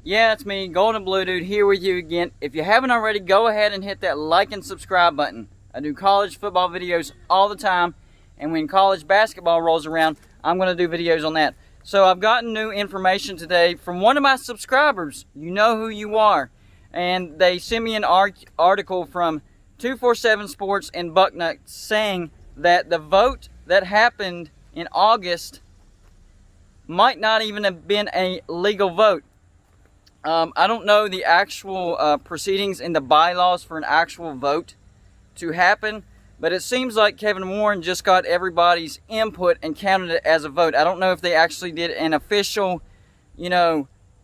Yeah, it's me, Golden Blue Dude, here with you again. If you haven't already, go ahead and hit that like and subscribe button. I do college football videos all the time, and when college basketball rolls around, I'm going to do videos on that. So I've gotten new information today from one of my subscribers. You know who you are. And they sent me an article from 247 Sports and Bucknots saying that the vote that happened in August might not even have been a legal vote. I don't know the actual proceedings in the bylaws for an actual vote to happen, but it seems like Kevin Warren just got everybody's input and counted it as a vote. I don't know if they actually did an official,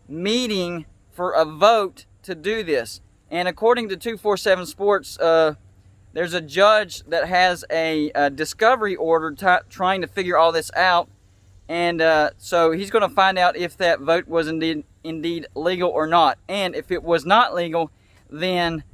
meeting for a vote to do this. And according to 247 Sports, there's a judge that has a discovery order trying to figure all this out. And so he's going to find out if that vote was indeed legal or not. And if it was not legal, then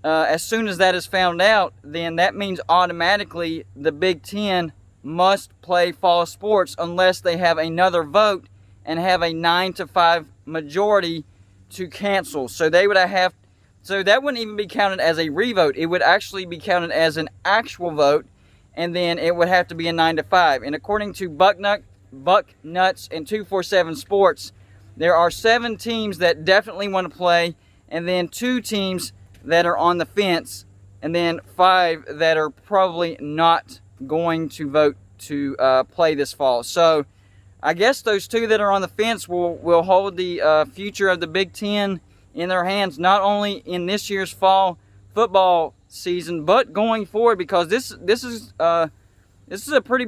as soon as that is found out, then that means automatically the Big Ten must play fall sports unless they have another vote and have a 9-5 majority to cancel. So they would have, so that wouldn't even be counted as a revote. It would actually be counted as an actual vote, and then it would have to be a 9-5. And according to Bucknots and 247 Sports, there are 7 teams that definitely want to play, and then 2 teams that are on the fence, and then 5 that are probably not going to vote to play this fall. So I guess those 2 that are on the fence will hold the future of the Big Ten in their hands, not only in this year's fall football season, but going forward, because this is a pretty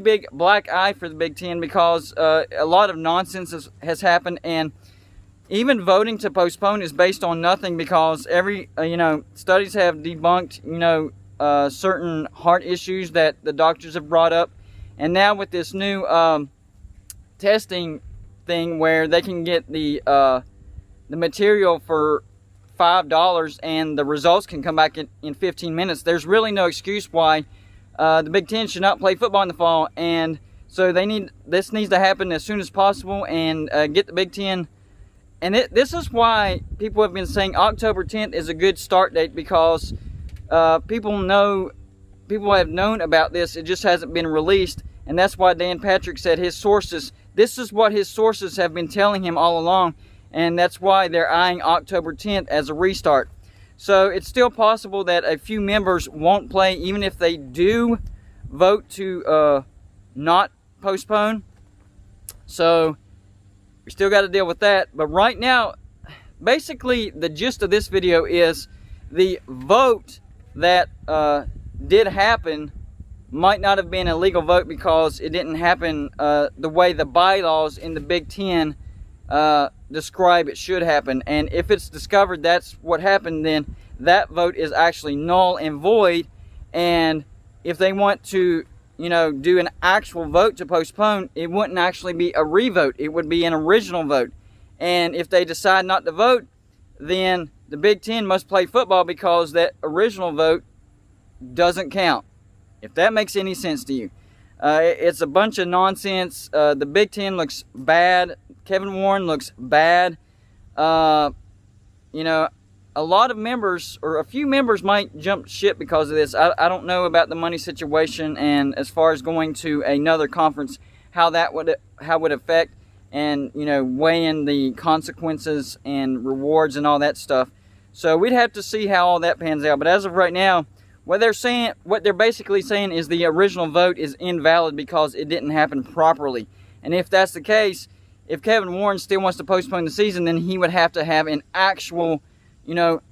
big black eye for the Big Ten, because a lot of nonsense has happened, and even voting to postpone is based on nothing, because every studies have debunked certain heart issues that the doctors have brought up, and now with this new testing thing where they can get the material for $5 and the results can come back in 15 minutes, there's really no excuse why the Big Ten should not play football in the fall. And so this needs to happen as soon as possible and get the Big Ten. And this is why people have been saying October 10th is a good start date, because people have known about this. It just hasn't been released. And that's why Dan Patrick said this is what his sources have been telling him all along. And that's why they're eyeing October 10th as a restart. So it's still possible that a few members won't play, even if they do vote to not postpone. So we still got to deal with that. But right now, basically the gist of this video is the vote that did happen might not have been a legal vote, because it didn't happen the way the bylaws in the Big Ten describe it should happen. And if it's discovered that's what happened, then that vote is actually null and void. And if they want to do an actual vote to postpone, it wouldn't actually be a revote, it would be an original vote. And if they decide not to vote, then the Big Ten must play football, because that original vote doesn't count, if that makes any sense to you. It's a bunch of nonsense. The Big Ten looks bad. Kevin Warren looks bad. A lot of members, or a few members, might jump ship because of this. I don't know about the money situation, and as far as going to another conference, how would affect, and weighing the consequences and rewards and all that stuff. So we'd have to see how all that pans out. But as of right now, what they're basically saying is the original vote is invalid because it didn't happen properly. And if that's the case, if Kevin Warren still wants to postpone the season, then he would have to have an actual,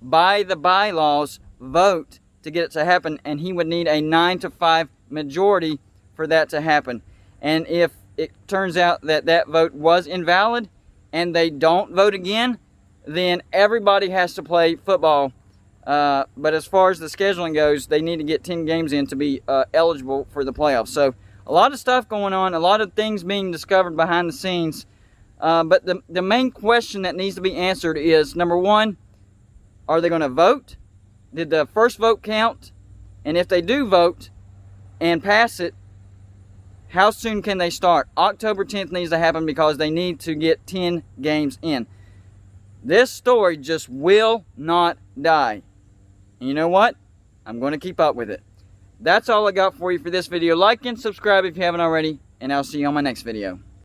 by the bylaws vote to get it to happen, and he would need a 9-5 majority for that to happen. And if it turns out that vote was invalid and they don't vote again, then everybody has to play football. But as far as the scheduling goes, they need to get 10 games in to be eligible for the playoffs. So a lot of stuff going on, a lot of things being discovered behind the scenes. But the main question that needs to be answered is, number one, are they going to vote? Did the first vote count? And if they do vote and pass it, how soon can they start? October 10th needs to happen because they need to get 10 games in. This story just will not die. And you know what? I'm going to keep up with it. That's all I got for you for this video. Like and subscribe if you haven't already, and I'll see you on my next video.